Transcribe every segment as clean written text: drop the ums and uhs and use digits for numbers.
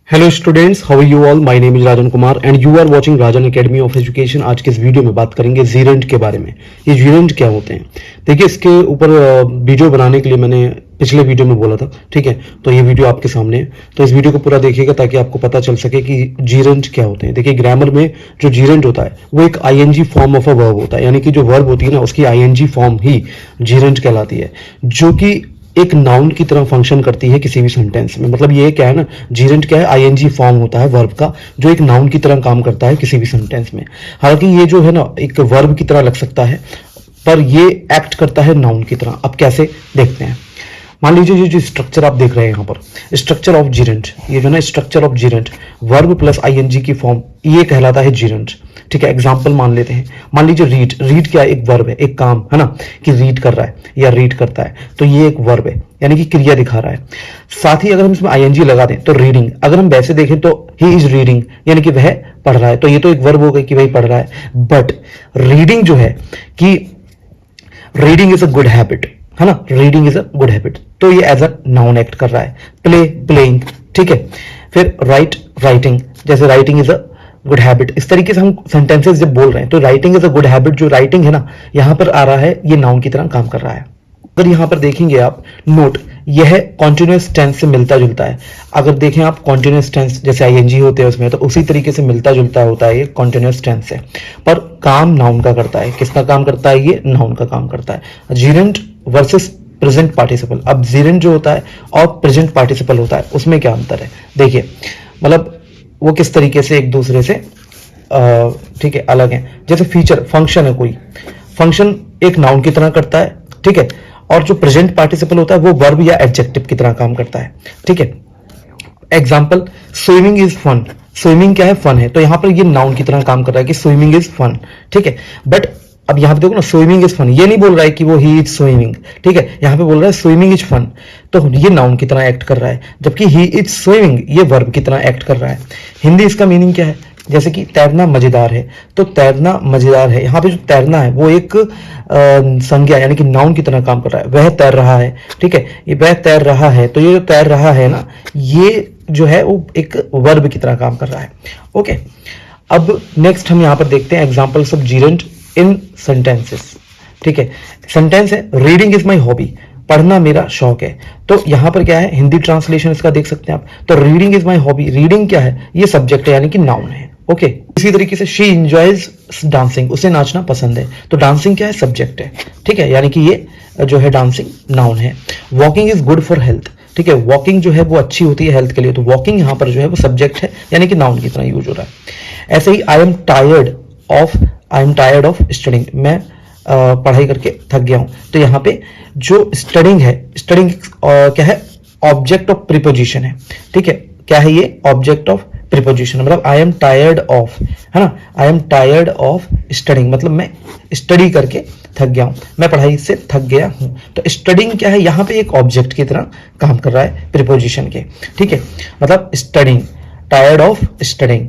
Hello students, how are you all. My name is Rajan Kumar and you are watching Rajan academy of education. आज के इस video में बात करेंगे जीरेंट के बारे में। ये जीरेंट क्या होते हैं, देखिए इसके ऊपर वीडियो बनाने के लिए मैंने पिछले वीडियो में बोला था, ठीक है। तो ये वीडियो आपके सामने है, तो इस वीडियो को पूरा देखिएगा ताकि आपको पता चल सके कि जीरेंट क्या होते हैं। देखिए ग्रामर में जो जीरेंट होता है वो एक ING form of a verb होता है, यानी कि जो वर्ब होती है ना उसकी आईएनजी फॉर्म ही जीरेंट कहलाती है, जो कि एक नाउन की तरह फंक्शन करती है किसी भी सेंटेंस में। मतलब ये क्या है ना, जीरेंट क्या है, आईएनजी फॉर्म होता है वर्ब का, जो एक नाउन की तरह काम करता है किसी भी सेंटेंस में। हालांकि ये जो है ना एक वर्ब की तरह लग सकता है, पर ये एक्ट करता है नाउन की तरह। अब कैसे देखते हैं। मान लीजिए ये जो स्ट्रक्चर आप देख रहे हैं यहाँ पर, स्ट्रक्चर ऑफ जीरेंट, ये जो ना structure of gerund, verb plus I N G की फॉर्म, ये कहलाता है जीरेंट, ठीक है। एग्जांपल मान लेते हैं, मान लीजिए रीड, रीड क्या है, एक वर्ब है, एक काम है ना, कि रीड कर रहा है या रीड करता है, तो ये एक वर्ब है, यानी कि क्रिया दिखा रहा है। साथ ही अगर हम इसमें आईएनजी लगा दें तो रीडिंग, अगर हम वैसे देखें तो ही इज रीडिंग, यानी कि वह पढ़ रहा है, तो ये तो एक वर्ब हो गई कि वही पढ़ रहा है। बट रीडिंग जो है कि reading is a good habit, है ना, reading is a good habit, तो ये एज अ नाउन एक्ट कर रहा है। प्ले, प्लेइंग, ठीक है। फिर राइट, राइटिंग, जैसे writing is a good habit, इस तरीके से हम सेंटेंसेस जब बोल रहे हैं तो writing is a good habit, जो राइटिंग है ना यहां पर आ रहा है, ये नाउन की तरह काम कर रहा है। अगर यहां पर देखेंगे आप नोट, यह कॉन्टिन्यूअस टेंस से मिलता जुलता है। अगर देखें आप कॉन्टिन्यूअस टेंस जैसे आईएनजी होते हैं उसमें, तो उसी तरीके से मिलता जुलता होता है ये कॉन्टिन्यूअस टेंस से, पर काम नाउन का करता है। किसका काम करता है, ये नाउन का काम करता है। जीरेंट वर्सेस प्रेजेंट पार्टिसिपल, अब जीरेंट जो होता है और प्रेजेंट पार्टिसिपल होता है, उसमें क्या अंतर है देखिए, मतलब वो किस तरीके से एक दूसरे से ठीक है अलग है। जैसे फीचर, फंक्शन है, कोई फंक्शन एक नाउन की तरह करता है, ठीक है, और जो प्रेजेंट पार्टिसिपल होता है वो वर्ब या एडजेक्टिव की तरह काम करता है, ठीक है। Example, swimming is fun, swimming क्या है, फन है, तो यहां पर ये नाउन की तरह काम कर रहा है कि स्विमिंग इज फन, ठीक है। बट अब यहां पे देखो ना, स्विमिंग इज फन, ये नहीं बोल रहा है कि वो ही इज स्विमिंग, ठीक है, यहां पे बोल रहा है स्विमिंग इज फन, तो ये नाउन की तरह एक्ट कर रहा है, जबकि ही इज स्विमिंग ये वर्ब की तरह एक्ट कर रहा है। हिंदी इसका मीनिंग क्या है, जैसे कि तैरना मजेदार है, तो तैरना मजेदार है, यहाँ पे जो तैरना है वो एक संज्ञा यानी कि नाउन की तरह काम कर रहा है। वह तैर रहा है, ठीक है, ये वह तैर रहा है, तो ये जो तैर रहा है ना, ये जो है वो एक वर्ब की तरह काम कर रहा है। ओके, अब नेक्स्ट हम यहाँ पर देखते हैं examples of gerund in sentences, ठीक है। सेंटेंस है, रीडिंग इज माई हॉबी, पढ़ना मेरा शौक है, तो यहां पर क्या है, हिंदी ट्रांसलेशन इसका देख सकते हैं आप। तो reading is my hobby, reading क्या है, ये सब्जेक्ट है यानी कि नाउन है। ओके, इसी तरीके से शी इंजॉयज डांसिंग, उसे नाचना पसंद है, तो डांसिंग क्या है, सब्जेक्ट है, ठीक है, यानी कि ये जो है डांसिंग नाउन है। Walking is good for health, ठीक है, वॉकिंग जो है वो अच्छी होती है हेल्थ के लिए, तो वॉकिंग यहाँ पर जो है वो सब्जेक्ट है यानी कि नाउन की तरह यूज हो रहा है। ऐसे ही I am tired of studying, मैं पढ़ाई करके थक गया हूं, तो यहाँ पे जो स्टडिंग है, स्टडिंग क्या है, ऑब्जेक्ट ऑफ प्रीपोजिशन है, ठीक है। क्या है ये, ऑब्जेक्ट ऑफ प्रीपोजिशन, मतलब आई एम टायर्ड ऑफ, है ना, आई एम टायर्ड ऑफ स्टडिंग, मतलब मैं स्टडी करके थक गया हूं, मैं पढ़ाई से थक गया हूं, तो स्टडिंग क्या है, यहाँ पे एक ऑब्जेक्ट की तरह काम कर रहा है प्रीपोजिशन के, ठीक है। मतलब स्टडिंग, टायर्ड ऑफ स्टडिंग,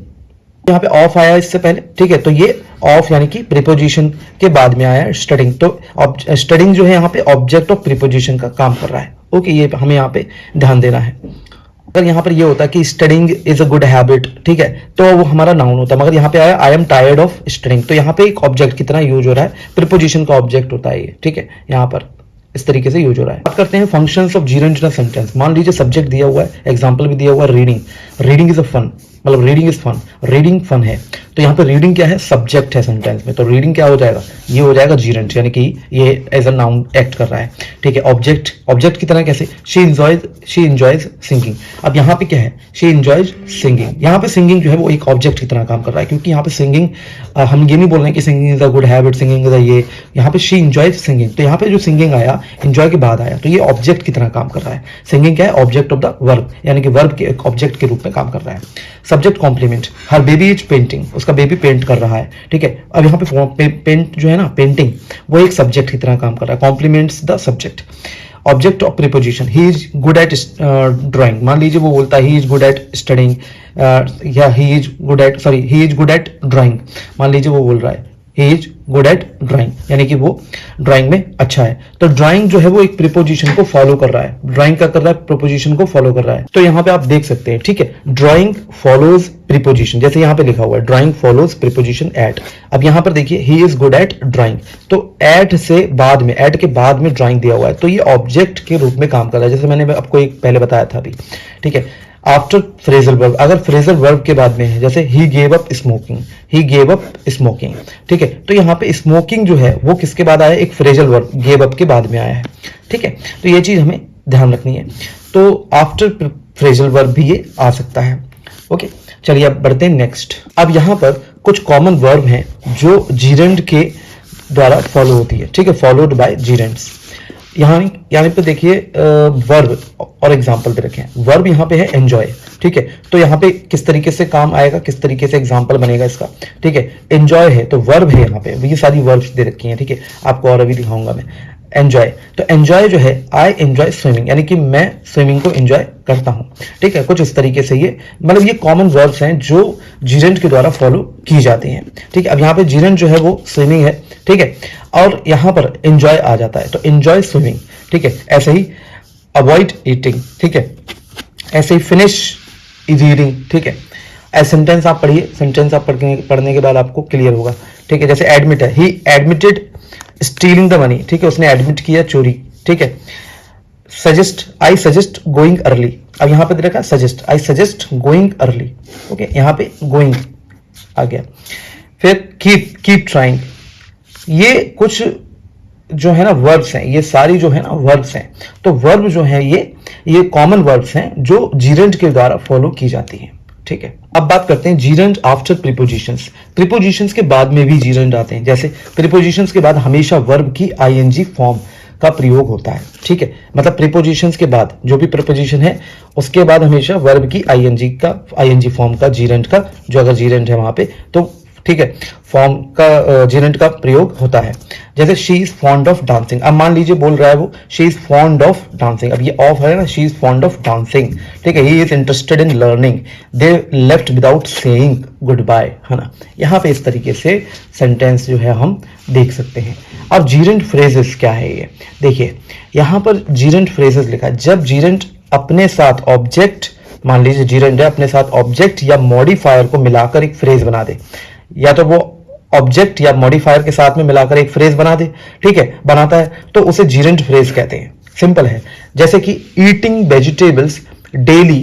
यहाँ पे ऑफ आया इससे पहले, ठीक है, तो ये ऑफ यानी कि प्रीपोजिशन के बाद में आया स्टडिंग, तो स्टडिंग जो है यहाँ पे ऑब्जेक्ट ऑफ प्रीपोजिशन का काम कर रहा है। ओके, ये हमें यहाँ पे ध्यान देना है। अगर यहाँ पर ये होता कि studying is a good habit, ठीक है, तो वो हमारा नाउन होता, मगर यहाँ पे आया आई एम टायर्ड ऑफ स्टडिंग, तो यहाँ पे एक ऑब्जेक्ट की तरह यूज हो रहा है, प्रीपोजिशन का ऑब्जेक्ट होता है ये, ठीक है, यहाँ पर इस तरीके से यूज हो रहा है। बात करते हैं functions of gerund in a sentence. मान लीजिए सब्जेक्ट दिया हुआ है, एग्जांपल भी दिया हुआ है, reading, reading is a fun, मतलब reading is fun, reading fun है, तो यहाँ पे रीडिंग क्या है, सब्जेक्ट है सेंटेंस में, तो रीडिंग क्या हो जाएगा, ये हो जाएगा जीरेंट, यानी कि ये एज अ नाउन एक्ट कर रहा है, ठीक है। ऑब्जेक्ट की तरह कैसे, शी इंजॉयज सिंगिंग, अब यहाँ पे क्या है, शी इंजॉयज सिंगिंग, यहाँ पे सिंगिंग जो है वो एक ऑब्जेक्ट की तरह काम कर रहा है, क्योंकि यहाँ पे सिंगिंग, हम ये नहीं बोल रहे हैं कि singing is a good habit, singing is a ये, यहाँ पे शी इंजॉयज सिंगिंग, तो यहाँ पे जो सिंगिंग आया इंजॉय के बाद आया, तो ये ऑब्जेक्ट की तरह काम कर रहा है। सिंगिंग क्या है, ऑब्जेक्ट ऑफ द वर्ब, यानी कि वर्ब के एक ऑब्जेक्ट के रूप में काम कर रहा है। Subject complement, her baby is painting, उसका बेबी पेंट कर रहा है, ठीक है। अब यहाँ पे पेंट जो है ना, पेंटिंग, वो एक सब्जेक्ट की तरह काम कर रहा है, complements the subject. Object of preposition, he is good at drawing, मान लीजिए वो बोलता है he is good at studying, या he is good at drawing, मान लीजिए वो बोल रहा है he is good at drawing, यानी कि वो ड्राइंग में अच्छा है। तो ड्राइंग जो है वो एक प्रीपोजिशन को फॉलो कर रहा है, ड्राइंग क्या कर रहा है, प्रीपोजिशन को फॉलो कर रहा है। तो यहाँ पे आप देख सकते हैं, ठीक है, ड्राइंग फॉलोज प्रीपोजिशन, जैसे यहाँ पे लिखा हुआ है ड्राइंग फॉलोज प्रीपोजिशन एट। अब यहाँ पर देखिए ही इज गुड एट ड्राइंग, तो एट से बाद में, एट के बाद में ड्राइंग दिया हुआ है, तो ये ऑब्जेक्ट के रूप में काम कर रहा है, जैसे मैंने आपको एक पहले बताया था अभी, ठीक है। आफ्टर फ्रेजल वर्ब, अगर फ्रेजल वर्ब के बाद में है, जैसे he gave up smoking, he gave up smoking, ठीक है, तो यहाँ पे स्मोकिंग जो है वो किसके बाद आया, एक फ्रेजल वर्ब गेव अप के बाद में आया है, ठीक है। तो ये चीज हमें ध्यान रखनी है। तो आफ्टर फ्रेजल वर्ब भी ये आ सकता है। ओके, चलिए अब बढ़ते हैं नेक्स्ट। अब यहाँ पर कुछ कॉमन वर्ब हैं जो जीरेंड के द्वारा फॉलो होती है, ठीक है, फॉलोड बाय जीरेंड्स। यहाँ पे देखिए वर्ब और एग्जाम्पल दे रखे हैं। वर्ब यहाँ पे है एंजॉय, ठीक है, तो यहाँ पे किस तरीके से काम आएगा, किस तरीके से एग्जाम्पल बनेगा इसका, ठीक है। एंजॉय है तो वर्ब है, यहाँ पे ये सारी वर्ब्स दे रखी हैं, ठीक है, आपको और अभी दिखाऊंगा मैं। एंजॉय, तो एंजॉय जो है, आई एंजॉय स्विमिंग, यानी कि मैं स्विमिंग को एंजॉय करता हूं, ठीक है, कुछ इस तरीके से ये मतलब ये कॉमन वर्ब्स हैं जो जीरेंड के द्वारा फॉलो की जाती हैं, ठीक है। अब यहाँ पे जीरेंड जो है वो स्विमिंग है, ठीक है, और यहाँ पर एंजॉय आ जाता है, तो एंजॉय स्विमिंग, ठीक है। ऐसे ही अवॉइड ईटिंग, ठीक है, ऐसे ही फिनिश रीडिंग, ठीक है। ऐसे सेंटेंस आप पढ़िए, सेंटेंस आप पढ़ने के बाद आपको क्लियर होगा, ठीक है। जैसे एडमिट है, ही एडमिटेड स्टीलिंग द मनी, ठीक है, उसने एडमिट किया चोरी, ठीक है। Suggest, I suggest going early, अब यहाँ पे दे रखा suggest, I suggest going early, okay, यहाँ पे गोइंग आ गया। फिर कीप ट्राइंग, ये कुछ जो है ना वर्ब्स हैं, ये सारी जो है ना वर्ब्स हैं। तो वर्ब जो है ये कॉमन वर्ब्स हैं जो जीरेंड के द्वारा फॉलो की जाती हैं, ठीक है। अब बात करते हैं जीरेंड आफ्टर प्रीपोजिशंस। प्रीपोजिशंस के बाद में भी जीरेंड आते हैं, जैसे प्रीपोजिशंस के बाद हमेशा वर्ब की आईएनजी फॉर्म का प्रयोग होता है, ठीक है। मतलब प्रीपोजिशंस के बाद जो भी प्रीपोजिशन है उसके बाद हमेशा वर्ब की आईएनजी फॉर्म का जीरेंड का, जो अगर जीरेंड है वहां पे, तो ठीक है, फॉर्म का जीरेंड का प्रयोग होता है। जैसे she is fond of dancing, अब मान लीजिए बोल रहा है वो she is fond of dancing, अब ये ऑफ है ना, she is fond of dancing, ठीक है। He is interested in learning, they left without saying goodbye, है ना। यहाँ पे इस तरीके से सेंटेंस जो है हम देख सकते हैं। अब जीरेंड फ्रेजेस क्या है, ये देखिए यहाँ पर जीरेंड फ्रेजेस लिखा है। जब जीरेंड अपने साथ ऑब्जेक्ट, मान लीजिए जीरेंड है, अपने साथ ऑब्जेक्ट या मॉडिफायर को मिलाकर एक फ्रेज बना दे, या तो वो ऑब्जेक्ट या मॉडिफायर के साथ में मिलाकर एक फ्रेज बना दे, ठीक है, बनाता है, तो उसे जीरेंड फ्रेज कहते हैं। सिंपल है, जैसे कि eating vegetables daily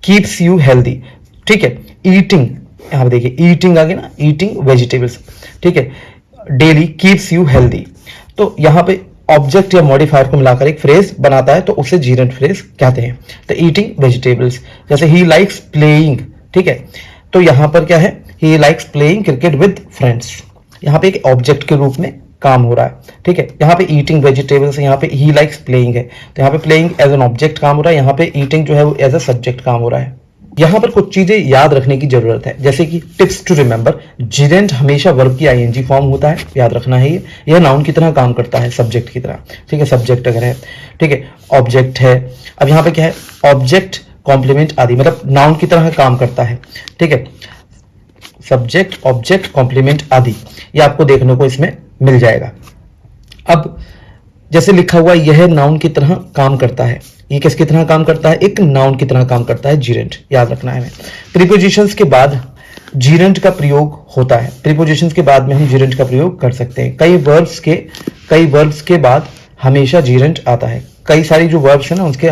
keeps you healthy, ठीक है। ईटिंग, यहां देखिए ईटिंग आ गया ना, ईटिंग वेजिटेबल्स, ठीक है, डेली कीप्स यू हेल्दी, तो यहां पे ऑब्जेक्ट या मॉडिफायर को मिलाकर एक फ्रेज बनाता है, तो उसे जीरेंड फ्रेज कहते हैं। तो ईटिंग वेजिटेबल्स, जैसे ही लाइक्स प्लेइंग, ठीक है, तो यहां पर क्या है, he likes playing cricket with friends, यहाँ पे एक ऑब्जेक्ट के रूप में काम हो रहा है, ठीक है। यहाँ पे ईटिंग वेजिटेबल्स, यहाँ पे ही लाइक्स प्लेइंग है, तो यहाँ पे प्लेइंग एज एन ऑब्जेक्ट काम हो रहा है, यहाँ पे ईटिंग जो है वो एज अ सब्जेक्ट काम हो रहा है। यहाँ पर कुछ चीजें याद रखने की जरूरत है, जैसे कि टिप्स टू रिमेंबर, जीरेंड हमेशा वर्ब की आईएनजी फॉर्म होता है, याद रखना है। यह नाउन की तरह काम करता है, सब्जेक्ट की तरह, ठीक है। सब्जेक्ट अगर है, ठीक है, ऑब्जेक्ट है, अब यहाँ पे क्या है, ऑब्जेक्ट कॉम्प्लीमेंट आदि, मतलब नाउन की तरह काम करता है, ठीक है। सब्जेक्ट, ऑब्जेक्ट, कॉम्प्लीमेंट आदि, ये आपको देखने को इसमें मिल जाएगा। अब जैसे लिखा हुआ यह नाउन की तरह काम करता है, ये किसकी तरह काम करता है, एक नाउन की तरह काम करता है जीरेंड, याद रखना है हमें। प्रीपोजिशंस के बाद जीरेंड का प्रयोग होता है, प्रीपोजिशंस के बाद में हम जीरेंड का प्रयोग कर सकते हैं। कई वर्ब्स के बाद हमेशा जीरेंड आता है, कई सारी जो वर्ब्स है ना उसके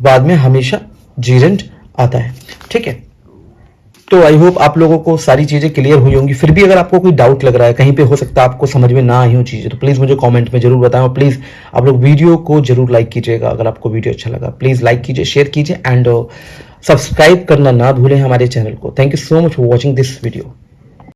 बाद में हमेशा जीरेंड आता है, ठीक है। तो आई होप आप लोगों को सारी चीजें क्लियर हुई होंगी। फिर भी अगर आपको कोई डाउट लग रहा है, कहीं पे हो सकता है आपको समझ में ना आई हो चीजें, तो प्लीज मुझे कमेंट में जरूर बताएं, और प्लीज आप लोग वीडियो को जरूर लाइक कीजिएगा। अगर आपको वीडियो अच्छा लगा प्लीज लाइक कीजिए, शेयर कीजिए, एंड सब्सक्राइब करना ना भूलें हमारे चैनल को। Thank you so much for watching this video.